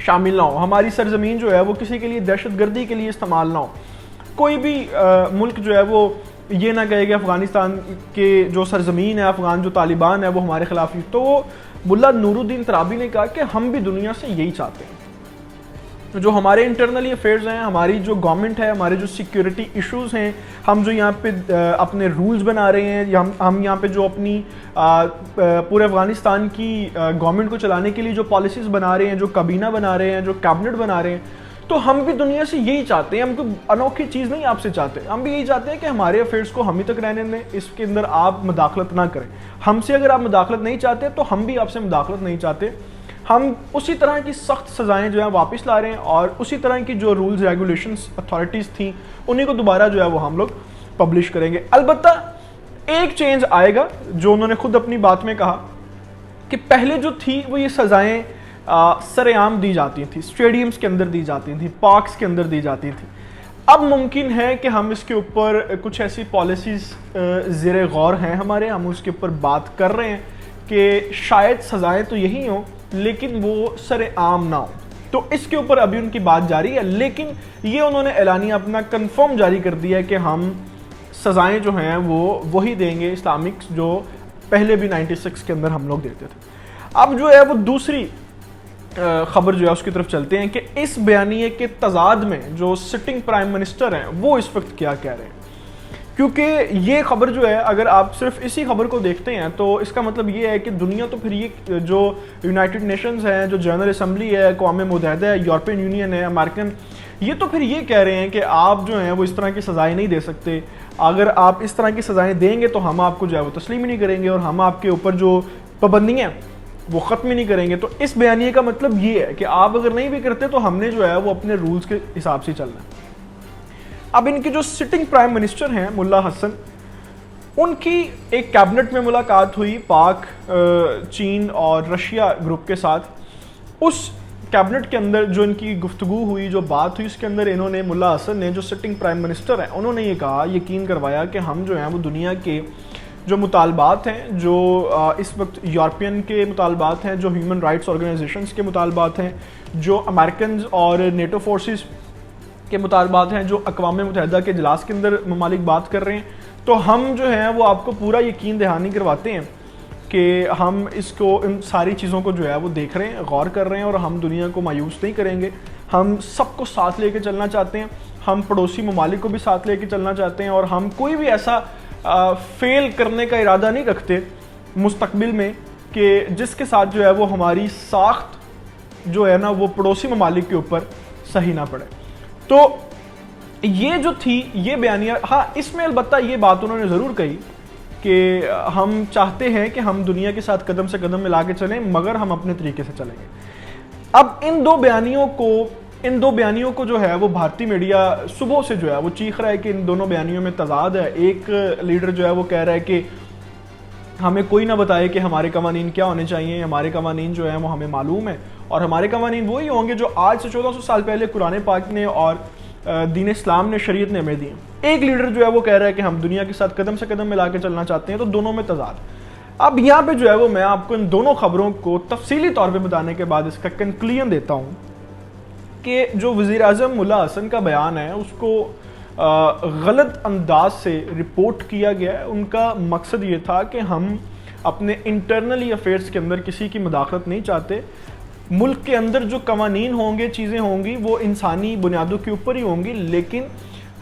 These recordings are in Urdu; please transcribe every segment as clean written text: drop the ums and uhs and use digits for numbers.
شامل نہ ہو, ہماری سرزمین جو ہے وہ کسی کے لیے دہشت گردی کے لیے استعمال نہ ہو. کوئی بھی ملک جو ہے وہ یہ نہ کہے کہ افغانستان کے جو سرزمین ہے, افغان جو طالبان ہے وہ ہمارے خلاف ہی. تو وہ ملا نور الدین ترابی نے کہا کہ ہم بھی دنیا سے یہی چاہتے ہیں, جو ہمارے انٹرنلی افیئرز ہیں, ہماری جو گورنمنٹ ہے, ہمارے جو سیکیورٹی ایشوز ہیں, ہم جو یہاں پہ اپنے رولز بنا رہے ہیں, ہم یہاں پہ جو اپنی پورے افغانستان کی گورنمنٹ کو چلانے کے لیے جو پالیسیز بنا رہے ہیں, جو کابینہ بنا رہے ہیں, جو کیبنٹ بنا رہے ہیں, تو ہم بھی دنیا سے یہی چاہتے ہیں. ہم کوئی انوکھی چیز نہیں آپ سے چاہتے, ہم بھی یہی چاہتے ہیں کہ ہمارے افیئرس کو ہم ہی تک رہنے دیں, اس کے اندر آپ مداخلت نہ کریں. ہم سے اگر آپ مداخلت نہیں چاہتے تو ہم بھی آپ سے مداخلت نہیں چاہتے. ہم اسی طرح کی سخت سزائیں جو ہیں واپس لا رہے ہیں, اور اسی طرح کی جو رولز ریگولیشنز اتھارٹیز تھیں انہیں کو دوبارہ جو ہے وہ ہم لوگ پبلش کریں گے. البتہ ایک چینج آئے گا, جو انہوں نے خود اپنی بات میں کہا کہ پہلے جو تھی وہ یہ سزائیں سر عام دی جاتی تھیں, اسٹیڈیمز کے اندر دی جاتی تھیں, پارکس کے اندر دی جاتی تھیں. اب ممکن ہے کہ ہم اس کے اوپر کچھ ایسی پالیسیز زیر غور ہیں ہمارے, ہم اس کے اوپر بات کر رہے ہیں کہ شاید سزائیں تو یہی ہوں لیکن وہ سر عام نہ ہوں. تو اس کے اوپر ابھی ان کی بات جاری ہے, لیکن یہ انہوں نے اعلانیہ اپنا کنفرم جاری کر دیا ہے کہ ہم سزائیں جو ہیں وہ وہی دیں گے اسلامک جو پہلے بھی 96 کے اندر ہم لوگ دیتے تھے. اب جو ہے وہ دوسری خبر جو ہے اس کی طرف چلتے ہیں کہ اس بیانیے کے تضاد میں جو سٹنگ پرائم منسٹر ہیں وہ اس وقت کیا کہہ رہے ہیں. کیونکہ یہ خبر جو ہے اگر آپ صرف اسی خبر کو دیکھتے ہیں تو اس کا مطلب یہ ہے کہ دنیا تو پھر یہ جو یونائٹڈ نیشنز ہیں, جو جنرل اسمبلی ہے, اقوام متحدہ ہے, یورپین یونین ہے, امریکن, یہ تو پھر یہ کہہ رہے ہیں کہ آپ جو ہیں وہ اس طرح کی سزائیں نہیں دے سکتے. اگر آپ اس طرح کی سزائیں دیں گے تو ہم آپ کو جو ہے وہ تسلیم ہی نہیں کریں گے, اور ہم آپ کے اوپر جو پابندیاں وہ ختم ہی نہیں کریں گے. تو اس بیانیے کا مطلب یہ ہے کہ آپ اگر نہیں بھی کرتے تو ہم نے جو ہے وہ اپنے رولز کے حساب سے چلنا ہے. اب ان کے جو سٹنگ پرائم منسٹر ہیں ملا حسن, ان کی ایک کیبنٹ میں ملاقات ہوئی پاک, چین اور رشیا گروپ کے ساتھ. اس کیبنٹ کے اندر جو ان کی گفتگو ہوئی, جو بات ہوئی, اس کے اندر انہوں نے, ملا حسن نے, جو سٹنگ پرائم منسٹر ہیں, انہوں نے یہ کہا, یقین کروایا کہ ہم جو ہیں وہ دنیا کے جو مطالبات ہیں, جو اس وقت یورپین کے مطالبات ہیں, جو ہیومن رائٹس آرگنائزیشنز کے مطالبات ہیں, جو امریکنز اور نیٹو فورسز کے مطالبات ہیں, جو اقوام متحدہ کے اجلاس کے اندر ممالک بات کر رہے ہیں, تو ہم جو ہیں وہ آپ کو پورا یقین دہانی کرواتے ہیں کہ ہم اس کو, ان ساری چیزوں کو جو ہے وہ دیکھ رہے ہیں, غور کر رہے ہیں, اور ہم دنیا کو مایوس نہیں کریں گے. ہم سب کو ساتھ لے کے چلنا چاہتے ہیں, ہم پڑوسی ممالک کو بھی ساتھ لے کے چلنا چاہتے ہیں, اور ہم کوئی بھی ایسا فیل کرنے کا ارادہ نہیں رکھتے مستقبل میں کہ جس کے ساتھ جو ہے وہ ہماری ساخت جو ہے نا وہ پڑوسی ممالک کے اوپر صحیح نہ پڑے. تو یہ جو تھی یہ بیانیہ, ہاں اس میں البتہ یہ بات انہوں نے ضرور کہی کہ ہم چاہتے ہیں کہ ہم دنیا کے ساتھ قدم سے قدم ملا کے چلیں, مگر ہم اپنے طریقے سے چلیں گے. اب ان دو بیانیوں کو جو ہے وہ بھارتی میڈیا صبح سے جو ہے وہ چیخ رہا ہے کہ ان دونوں بیانیوں میں تضاد ہے. ایک لیڈر جو ہے وہ کہہ رہا ہے کہ ہمیں کوئی نہ بتائے کہ ہمارے قوانین کیا ہونے چاہیے, ہمارے قوانین جو ہیں وہ ہمیں معلوم ہے, اور ہمارے قوانین وہی ہوں گے جو آج سے 1400 سال پہلے قرآن پاک نے اور دین اسلام نے, شریعت نے ہمیں دی. ایک لیڈر جو ہے وہ کہہ رہا ہے کہ ہم دنیا کے ساتھ قدم سے قدم ملا کے چلنا چاہتے ہیں. تو دونوں میں تضاد. اب یہاں پہ جو ہے وہ میں آپ کو ان دونوں خبروں کو تفصیلی طور پہ بتانے کے بعد اس کا کنکلوژن دیتا ہوں کہ جو وزیر اعظم ملا حسن کا بیان ہے اس کو غلط انداز سے رپورٹ کیا گیا ہے. ان کا مقصد یہ تھا کہ ہم اپنے انٹرنلی افیئرس کے اندر کسی کی مداخلت نہیں چاہتے. ملک کے اندر جو قوانین ہوں گے, چیزیں ہوں گی, وہ انسانی بنیادوں کے اوپر ہی ہوں گی, لیکن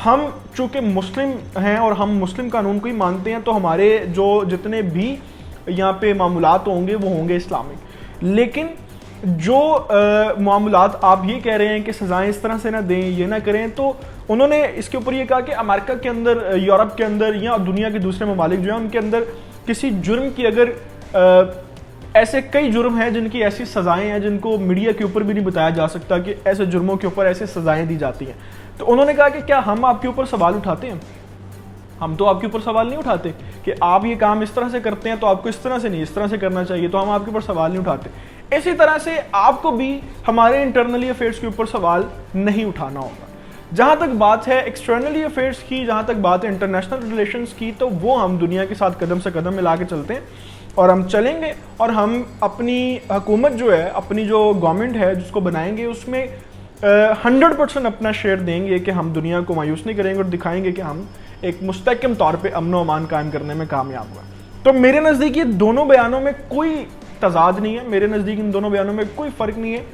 ہم چونکہ مسلم ہیں اور ہم مسلم قانون کو ہی مانتے ہیں تو ہمارے جو جتنے بھی یہاں پہ معاملات ہوں گے وہ ہوں گے اسلامک. لیکن جو معاملات آپ یہ کہہ رہے ہیں کہ سزائیں اس طرح سے نہ دیں, یہ نہ کریں, تو انہوں نے اس کے اوپر یہ کہا کہ امریکہ کے اندر, یورپ کے اندر یا دنیا کے دوسرے ممالک جو ہیں ان کے اندر کسی جرم کی اگر ایسے کئی جرم ہیں جن کی ایسی سزائیں ہیں جن کو میڈیا کے اوپر بھی نہیں بتایا جا سکتا کہ ایسے جرموں کے اوپر ایسے سزائیں دی جاتی ہیں. تو انہوں نے کہا کہ کیا ہم آپ کے اوپر سوال اٹھاتے ہیں؟ ہم تو آپ کے اوپر سوال نہیں اٹھاتے کہ آپ یہ کام اس طرح سے کرتے ہیں تو آپ کو اس طرح سے نہیں, اس طرح سے کرنا چاہیے, تو ہم آپ کے اوپر سوال نہیں اٹھاتے. اسی طرح سے آپ کو بھی ہمارے انٹرنلی افیئرس کے اوپر سوال نہیں اٹھانا ہوگا. جہاں تک بات ہے ایکسٹرنلی افیئرس کی, جہاں تک بات ہے انٹرنیشنل ریلیشنز کی, تو وہ ہم دنیا کے ساتھ قدم سے قدم ملا کے چلتے ہیں. اور ہم چلیں گے اور ہم اپنی حکومت جو ہے، اپنی جو گورنمنٹ ہے جس کو بنائیں گے، اس میں 100% اپنا شیئر دیں گے کہ ہم دنیا کو مایوس نہیں کریں گے اور دکھائیں گے کہ ہم ایک مستحکم طور پہ امن و امان قائم کرنے میں کامیاب ہوئے۔ تو میرے نزدیک یہ دونوں بیانوں میں کوئی تضاد نہیں ہے، میرے نزدیک ان دونوں بیانوں میں کوئی فرق نہیں ہے۔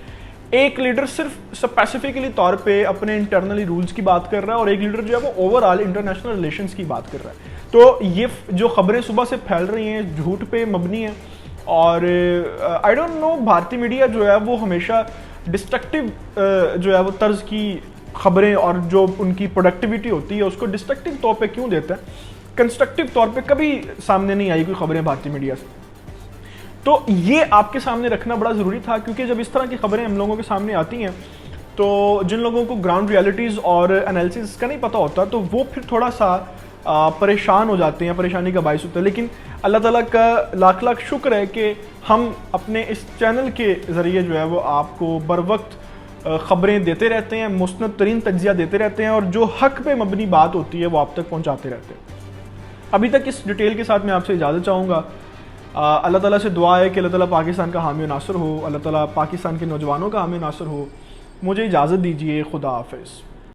ایک لیڈر صرف اسپیسیفکلی طور پہ اپنے انٹرنلی رولز کی بات کر رہا ہے، اور ایک لیڈر جو ہے وہ اوور آل انٹرنیشنل ریلیشنز کی بات کر رہا ہے۔ تو یہ جو خبریں صبح سے پھیل رہی ہیں جھوٹ پہ مبنی ہیں، اور آئی ڈونٹ نو بھارتی میڈیا جو ہے وہ ہمیشہ ڈسٹرکٹیو جو ہے وہ طرز کی خبریں اور جو ان کی پروڈکٹیوٹی ہوتی ہے اس کو ڈسٹرکٹیو طور پہ کیوں دیتا ہے، کنسٹرکٹیو طور پہ کبھی سامنے نہیں آئی کوئی خبریں بھارتی میڈیا سے۔ تو یہ آپ کے سامنے رکھنا بڑا ضروری تھا، کیونکہ جب اس طرح کی خبریں ہم لوگوں کے سامنے آتی ہیں تو جن لوگوں کو گراؤنڈ ریالٹیز اور انالیسس کا نہیں پتہ ہوتا تو وہ پھر تھوڑا سا پریشان ہو جاتے ہیں، پریشانی کا باعث ہوتا ہے۔ لیکن اللہ تعالیٰ کا لاکھ لاکھ شکر ہے کہ ہم اپنے اس چینل کے ذریعے جو ہے وہ آپ کو بر وقت خبریں دیتے رہتے ہیں، مستند ترین تجزیہ دیتے رہتے ہیں، اور جو حق پہ مبنی بات ہوتی ہے وہ آپ تک پہنچاتے رہتے ہیں۔ ابھی تک اس ڈیٹیل کے ساتھ میں آپ سے اجازت چاہوں گا۔ اللہ تعالیٰ سے دعا ہے کہ اللہ تعالیٰ پاکستان کا حامی و ناصر ہو، اللہ تعالیٰ پاکستان کے نوجوانوں کا حامی و ناصر ہو۔ مجھے اجازت دیجیے، خدا حافظ۔